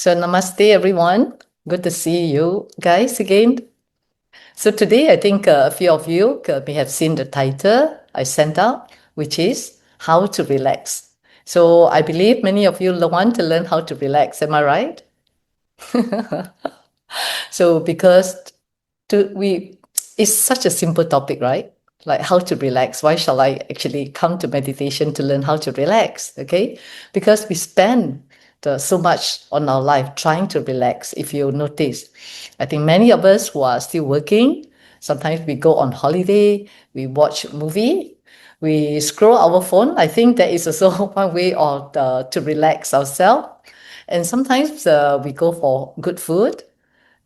So namaste, everyone. Good to see you guys again. So today, I think a few of you may have seen the title I sent out, which is How to Relax. So I believe many of you want to learn how to relax. Am I right? So because it's such a simple topic, right? Like how to relax. Why shall I actually come to meditation to learn how to relax? Okay, because we spend so much on our life trying to relax. If you notice, I think many of us who are still working, sometimes we go on holiday, we watch movie, we scroll our phone. I think that is also one way of to relax ourselves. And sometimes we go for good food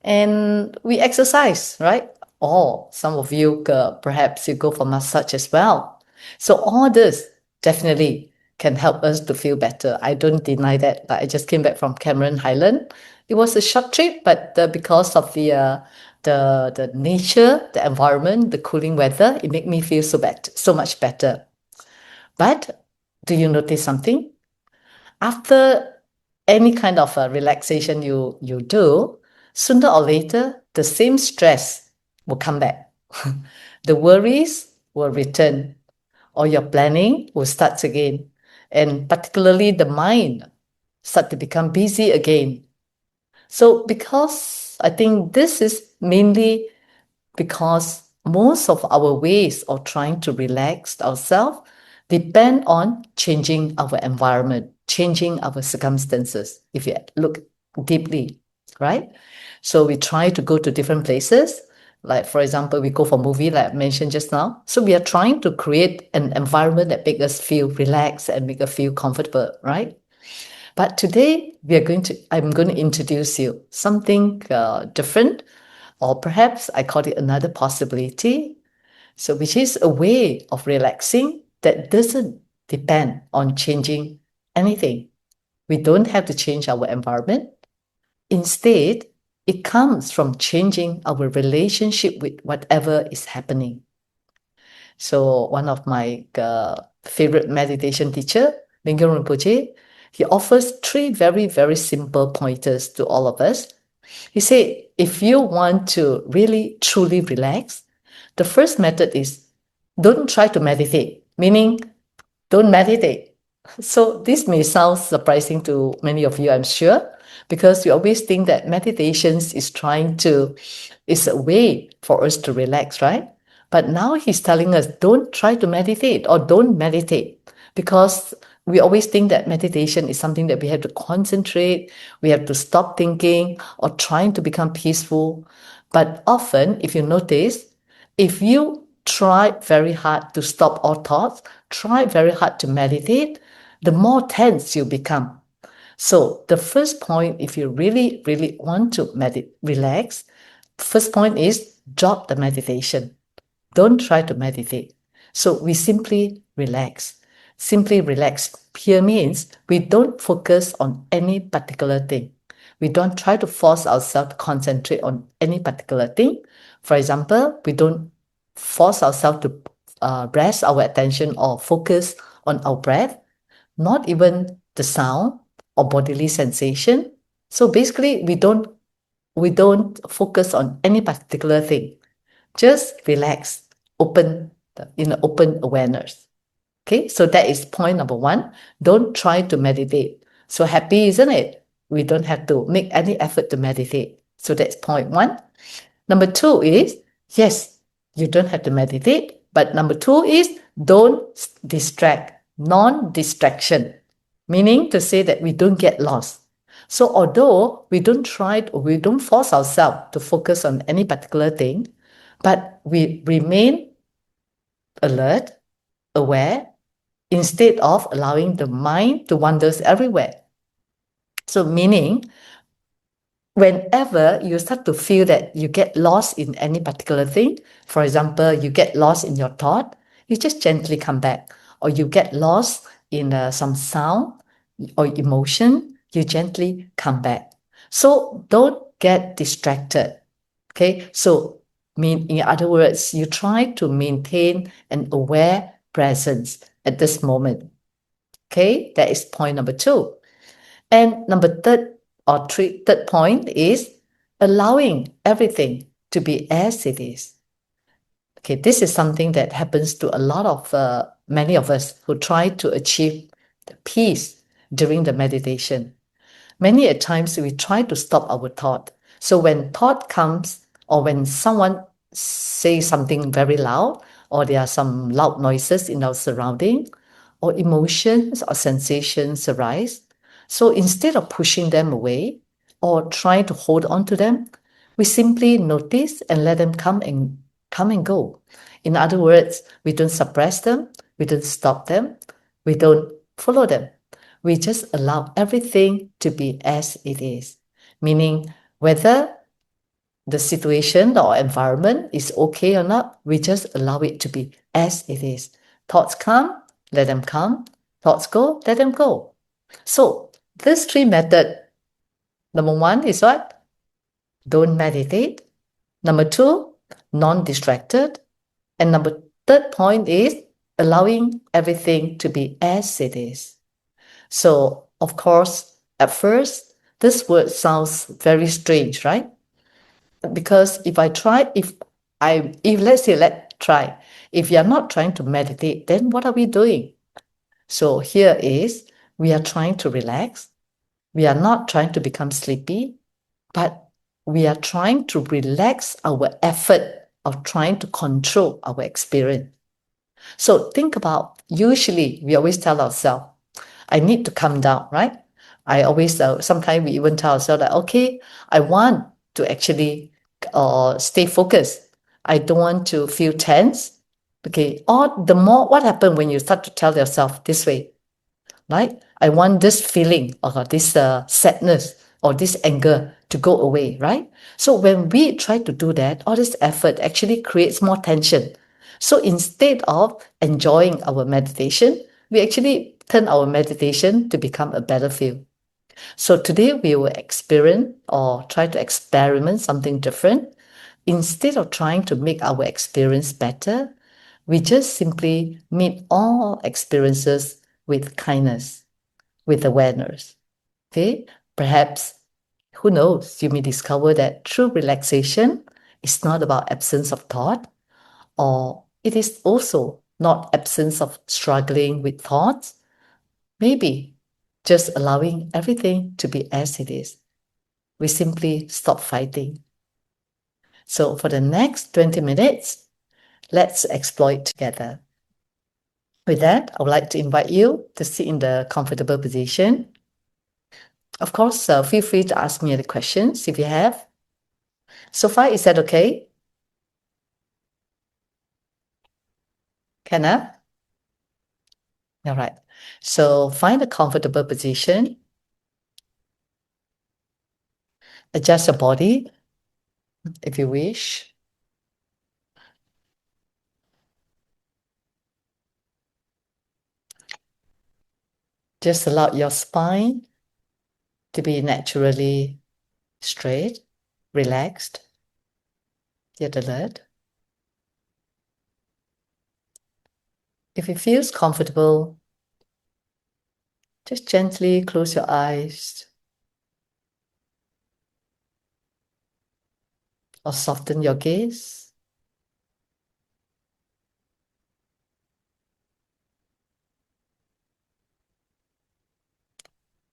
and we exercise, right? Or some of you, perhaps you go for massage as well. So all this definitely can help us to feel better. I don't deny that. I just came back from Cameron Highland. It was a short trip, but because of the nature, the environment, the cooling weather, it made me feel so much better. But do you notice something? After any kind of relaxation you do, sooner or later, the same stress will come back. The worries will return, or your planning will start again. And particularly the mind start to become busy again. So because I think this is mainly because most of our ways of trying to relax ourselves depend on changing our environment, changing our circumstances, if you look deeply, right? So we try to go to different places. Like, for example, we go for movie, like I mentioned just now. So we are trying to create an environment that make us feel relaxed and make us feel comfortable, right? But today I'm going to introduce you something different, or perhaps I call it another possibility. So, which is a way of relaxing that doesn't depend on changing anything. We don't have to change our environment. Instead, it comes from changing our relationship with whatever is happening. So, one of my favorite meditation teacher, Mingyur Rinpoche, he offers three very, very simple pointers to all of us. He said, if you want to really truly relax, the first method is don't try to meditate, meaning don't meditate. So this may sound surprising to many of you, I'm sure, because we always think that meditations is a way for us to relax, right? But now he's telling us don't try to meditate or don't meditate, because we always think that meditation is something that we have to concentrate, we have to stop thinking or trying to become peaceful. But often, if you notice, if you try very hard to stop all thoughts, try very hard to meditate, the more tense you become. So the first point, if you really, really want to relax, first point is drop the meditation. Don't try to meditate. So we simply relax. Simply relax here means we don't focus on any particular thing. We don't try to force ourselves to concentrate on any particular thing. For example, we don't force ourselves to rest our attention or focus on our breath, not even the sound or bodily sensation. So basically, we don't focus on any particular thing. Just relax, open awareness. Okay, so that is point number one. Don't try to meditate. So happy, isn't it? We don't have to make any effort to meditate. So that's point one. Number two is, yes, you don't have to meditate, but number two is don't distract, non-distraction, meaning to say that we don't get lost. So although we don't force ourselves to focus on any particular thing, but we remain alert, aware, instead of allowing the mind to wander everywhere. So meaning, whenever you start to feel that you get lost in any particular thing, for example, you get lost in your thought, you just gently come back. Or you get lost in some sound or emotion, you gently come back. So don't get distracted. Okay, so in other words, you try to maintain an aware presence at this moment. Okay, that is point number two. And number third or third point is allowing everything to be as it is. Okay, this is something that happens to a lot of many of us who try to achieve the peace during the meditation. Many at times we try to stop our thought. So when thought comes, or when someone says something very loud, or there are some loud noises in our surrounding, or emotions or sensations arise, so instead of pushing them away or trying to hold on to them, we simply notice and let them come and go. In other words, we don't suppress them, we don't stop them, we don't follow them. We just allow everything to be as it is, meaning whether the situation or environment is okay or not, we just allow it to be as it is. Thoughts come, let them come. Thoughts go, let them go. So this three method, number one is what? Don't meditate. Number two, non-distracted. And number third point is allowing everything to be as it is. So, of course, at first, this word sounds very strange, right? Because if let's say, let's try, if you're not trying to meditate, then what are we doing? So here is, we are trying to relax. We are not trying to become sleepy, but we are trying to relax our effort of trying to control our experience. So think about, usually we always tell ourselves, I need to calm down, right? I always, sometimes we even tell ourselves that, okay, I want to actually stay focused. I don't want to feel tense. Okay, or the more, what happens when you start to tell yourself this way, right? I want this feeling or this sadness or this anger to go away, right? So when we try to do that, all this effort actually creates more tension. So instead of enjoying our meditation, we actually turn our meditation to become a battlefield. So today we will experience or try to experiment something different. Instead of trying to make our experience better, we just simply meet all experiences with kindness, with awareness. Okay? Perhaps, who knows, you may discover that true relaxation is not about absence of thought, or it is also not absence of struggling with thoughts. Maybe just allowing everything to be as it is. We simply stop fighting. So for the next 20 minutes, let's explore it together. With that, I would like to invite you to sit in the comfortable position. Of course, feel free to ask me any questions if you have. So far, is that okay? Kenna? All right. So find a comfortable position. Adjust your body if you wish. Just allow your spine to be naturally straight, relaxed, yet alert. If it feels comfortable, just gently close your eyes or soften your gaze.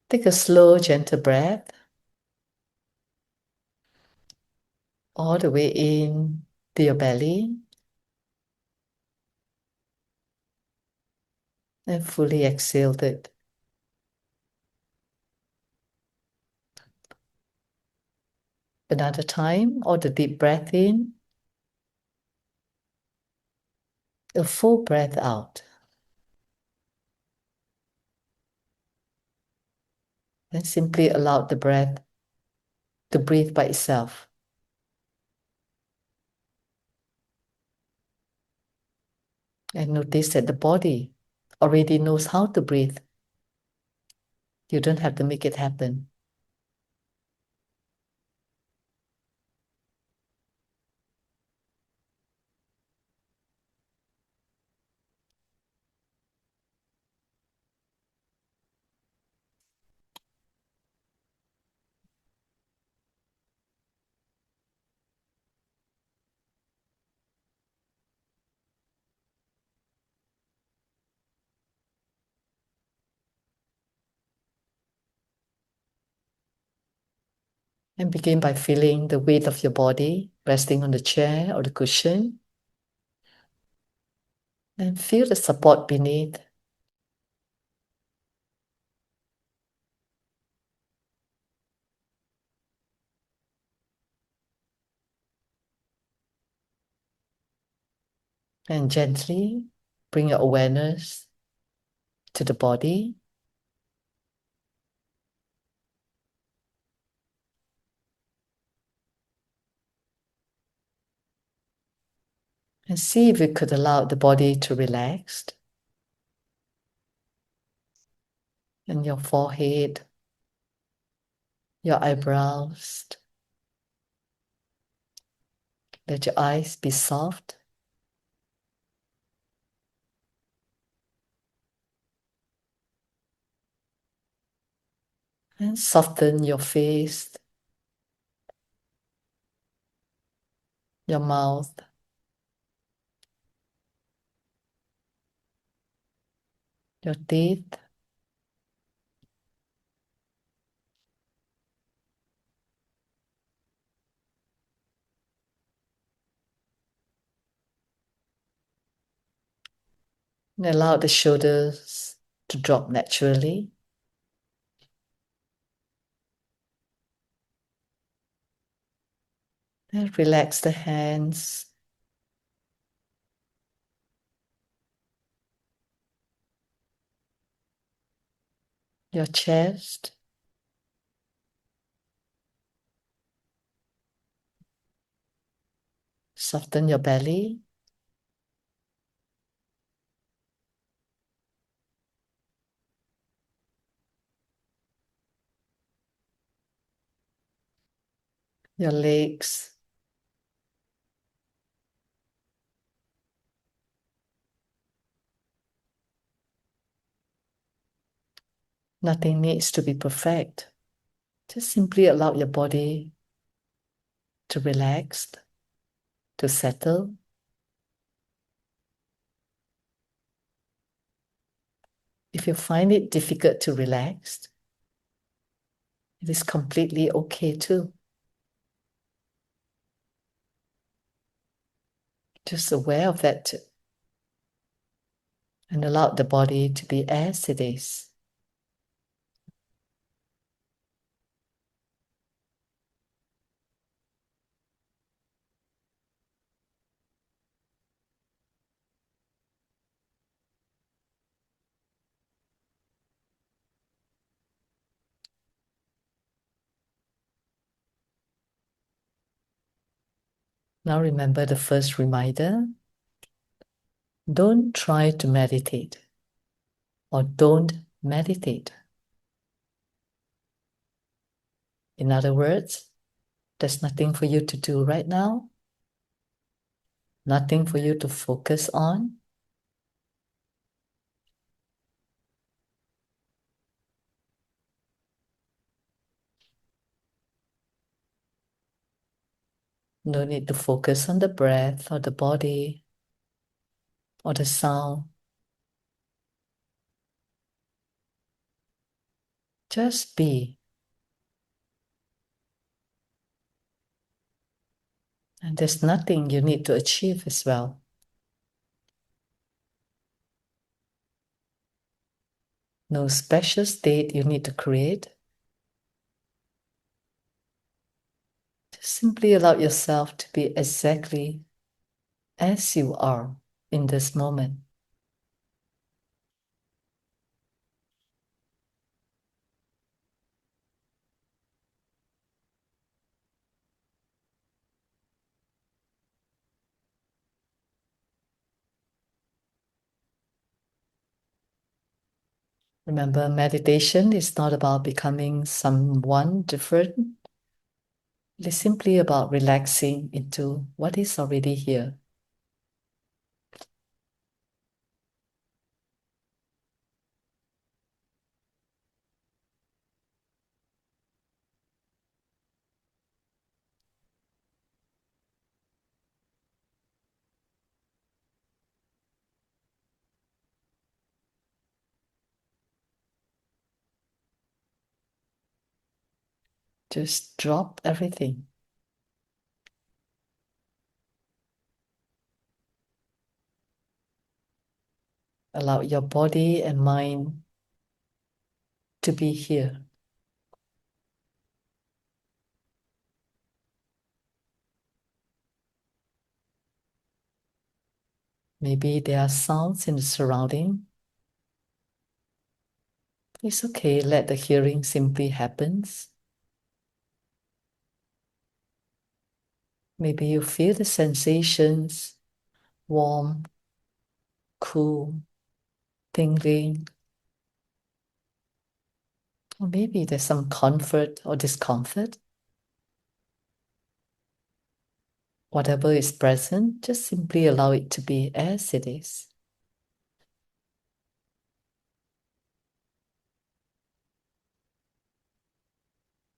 Take a slow, gentle breath all the way in to your belly and fully exhale it. Another time, or the deep breath in, a full breath out. And simply allow the breath to breathe by itself. And notice that the body already knows how to breathe. You don't have to make it happen. And begin by feeling the weight of your body resting on the chair or the cushion. And feel the support beneath. And gently bring your awareness to the body. And see if you could allow the body to relax. And your forehead, your eyebrows. Let your eyes be soft. And soften your face, your mouth, your teeth. And allow the shoulders to drop naturally. And relax the hands, your chest, soften your belly. Your legs, nothing needs to be perfect. Just simply allow your body to relax, to settle. If you find it difficult to relax, it is completely okay too. Just aware of that too. And allow the body to be as it is. Now remember the first reminder. Don't try to meditate or don't meditate. In other words, there's nothing for you to do right now, nothing for you to focus on. No need to focus on the breath or the body or the sound. Just be. And there's nothing you need to achieve as well. No special state you need to create. Just simply allow yourself to be exactly as you are in this moment. Remember, meditation is not about becoming someone different. It is simply about relaxing into what is already here. Just drop everything. Allow your body and mind to be here. Maybe there are sounds in the surrounding. It's okay, let the hearing simply happen. Maybe you feel the sensations, warm, cool, tingling. Or maybe there's some comfort or discomfort. Whatever is present, just simply allow it to be as it is.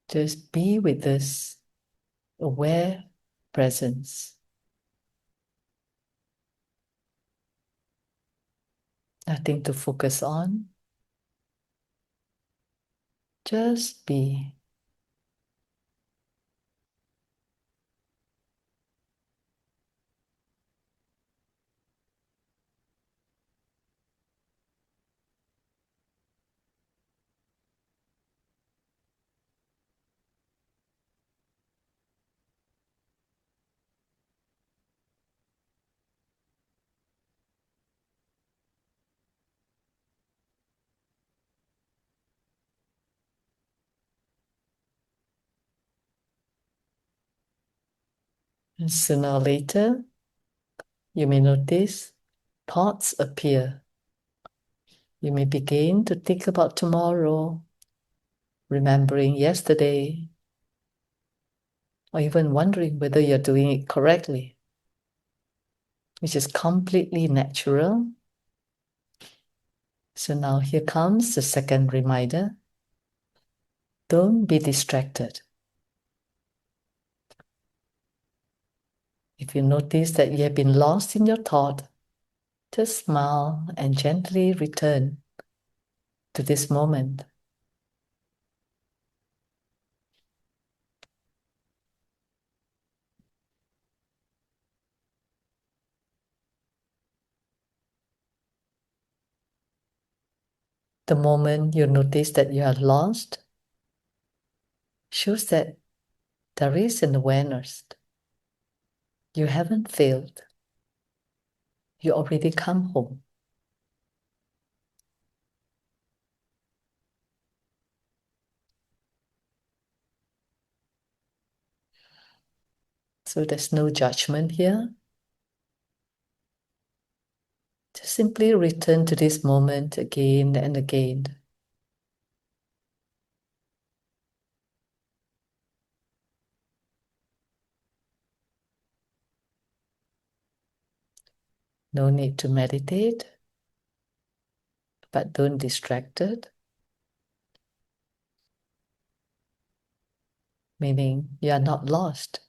Just be with this aware presence. Nothing to focus on. Just be. And sooner or later, you may notice thoughts appear. You may begin to think about tomorrow, remembering yesterday, or even wondering whether you're doing it correctly, which is completely natural. So now here comes the second reminder. Don't be distracted. If you notice that you have been lost in your thought, just smile and gently return to this moment. The moment you notice that you are lost shows that there is an awareness. You haven't failed. You already come home. So there's no judgment here. Just simply return to this moment again and again. No need to meditate, but don't distract it. Meaning you are not lost.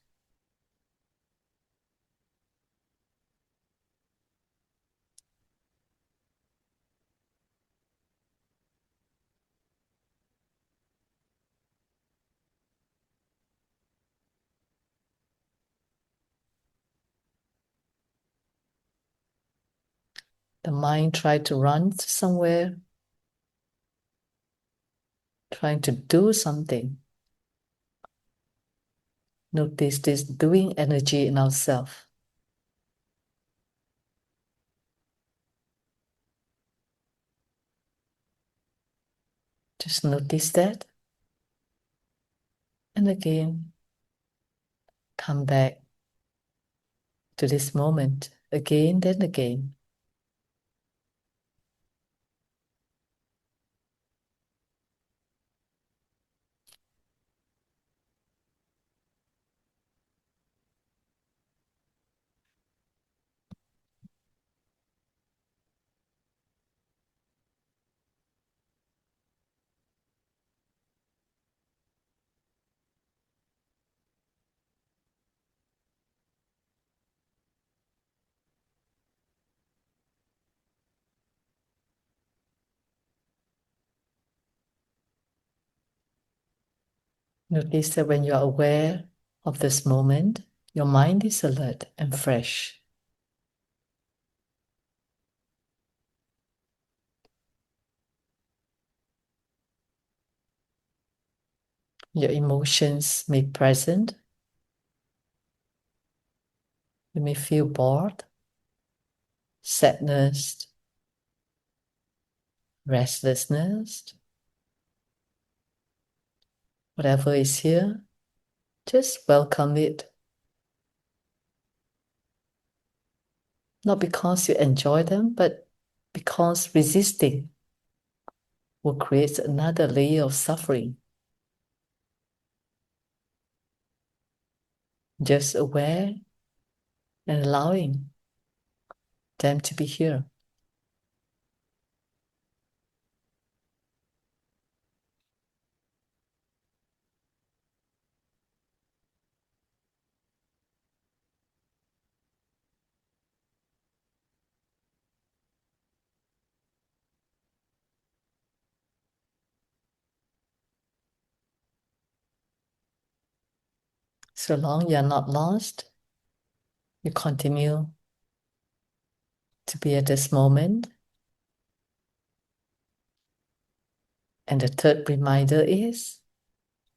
The mind tried to run somewhere, trying to do something. Notice this doing energy in ourselves. Just notice that. And again, come back to this moment again and again. Notice that when you are aware of this moment, your mind is alert and fresh. Your emotions may be present. You may feel bored, sadness, restlessness. Whatever is here, just welcome it. Not because you enjoy them, but because resisting will create another layer of suffering. Just aware and allowing them to be here. So long you're not lost, you continue to be at this moment. And the third reminder is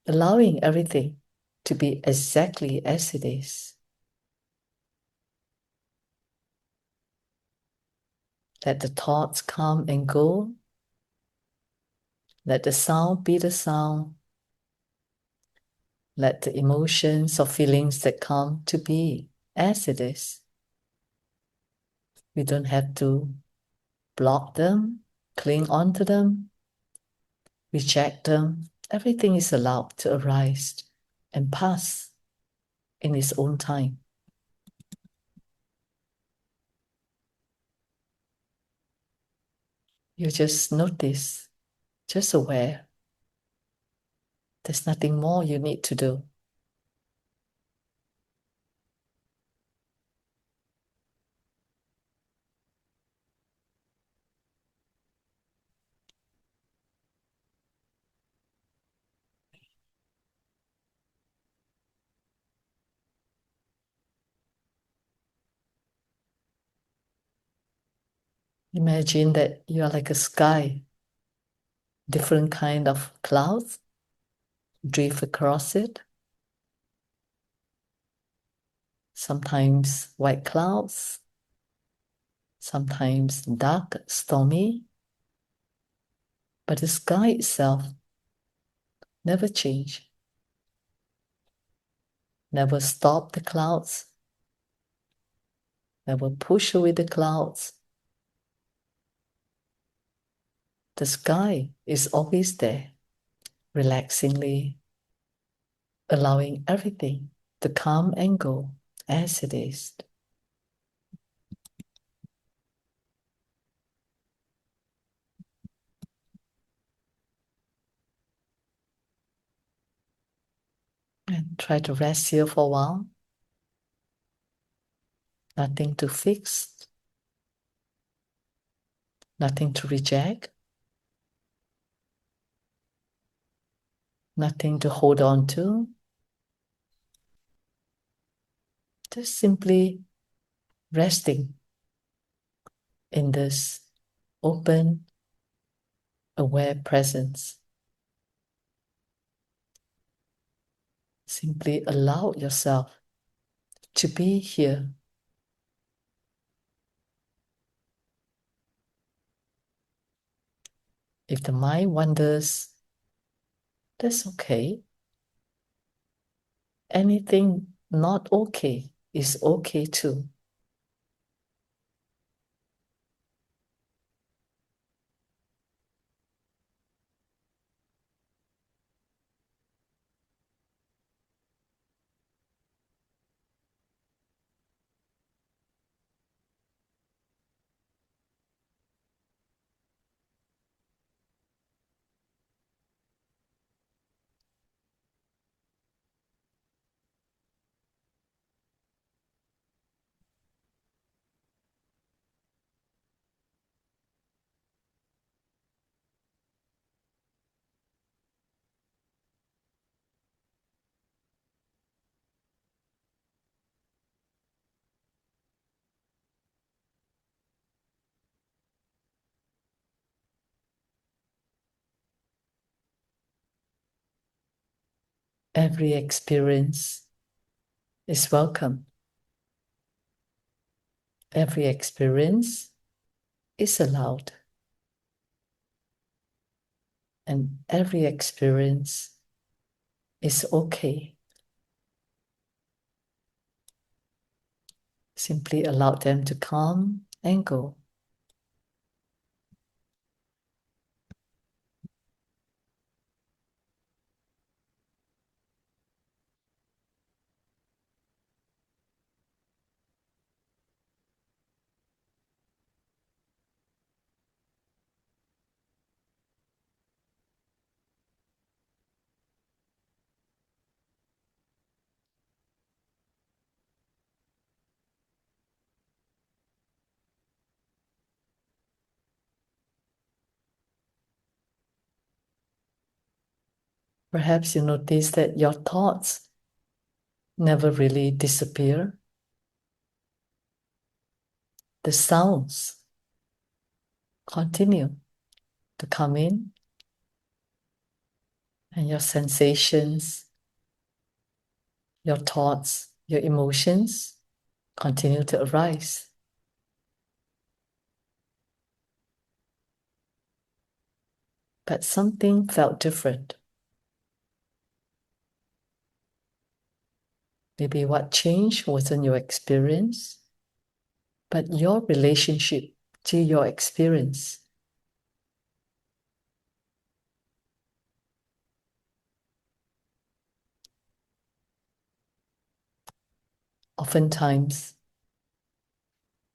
allowing everything to be exactly as it is. Let the thoughts come and go. Let the sound be the sound. Let the emotions or feelings that come to be as it is. We don't have to block them, cling onto them, reject them. Everything is allowed to arise and pass in its own time. You just notice, just aware. There's nothing more you need to do. Imagine that you are like a sky, different kind of clouds drift across it. Sometimes white clouds, sometimes dark, stormy, but the sky itself never change, never stop the clouds, never push away the clouds. The sky is always there, relaxingly, allowing everything to come and go as it is. And try to rest here for a while. Nothing to fix, nothing to reject, nothing to hold on to. Just simply resting in this open, aware presence. Simply allow yourself to be here. If the mind wanders, that's okay. Anything not okay is okay too. Every experience is welcome. Every experience is allowed. And every experience is okay. Simply allow them to come and go. Perhaps you notice that your thoughts never really disappear. The sounds continue to come in, and your sensations, your thoughts, your emotions continue to arise. But something felt different. Maybe what changed wasn't your experience, but your relationship to your experience. Oftentimes,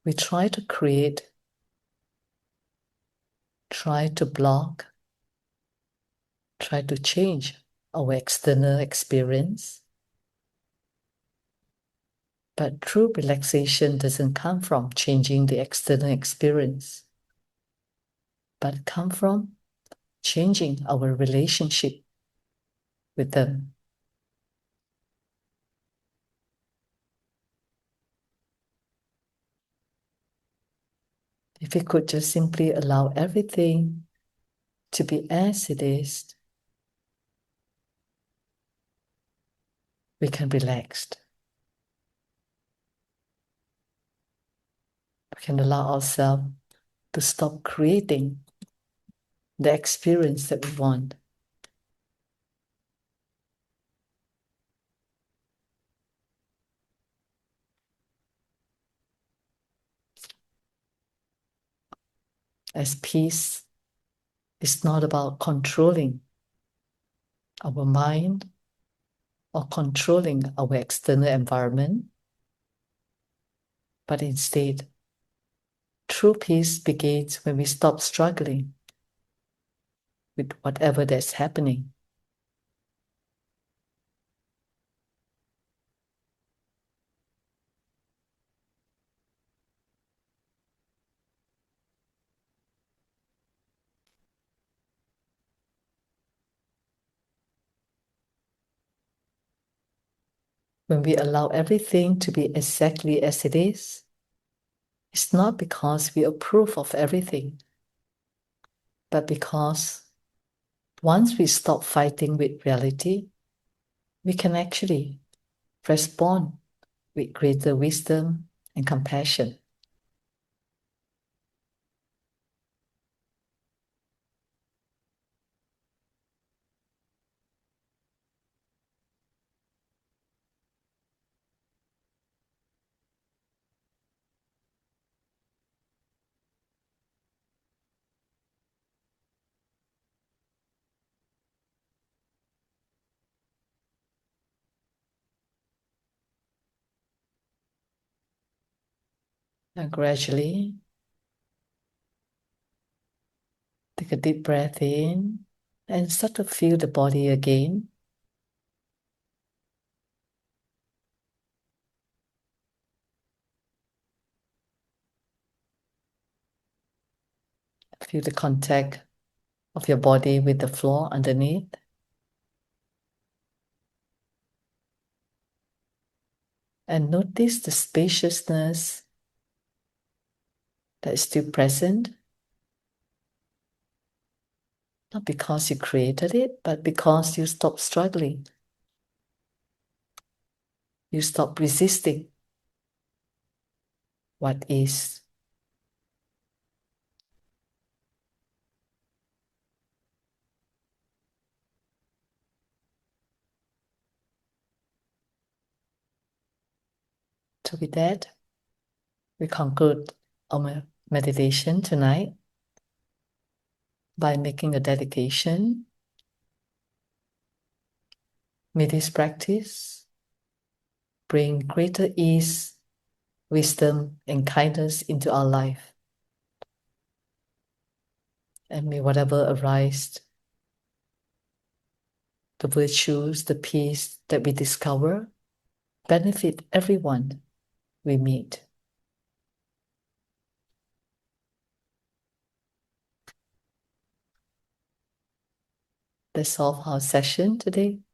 we try to create, try to block, try to change our external experience. But true relaxation doesn't come from changing the external experience, but come from changing our relationship with them. If we could just simply allow everything to be as it is, we can relax. We can allow ourselves to stop creating the experience that we want. As peace is not about controlling our mind or controlling our external environment, but instead, true peace begins when we stop struggling with whatever that's happening. When we allow everything to be exactly as it is, it's not because we approve of everything, but because once we stop fighting with reality, we can actually respond with greater wisdom and compassion. And gradually, take a deep breath in and start to feel the body again. Feel the contact of your body with the floor underneath. And notice the spaciousness that is still present, not because you created it, but because you stopped struggling. You stop resisting what is. So with that, we conclude our meditation tonight by making a dedication. May this practice bring greater ease, wisdom, and kindness into our life. And may whatever arise, the virtues, the peace that we discover, benefit everyone we meet. That's all for our session today.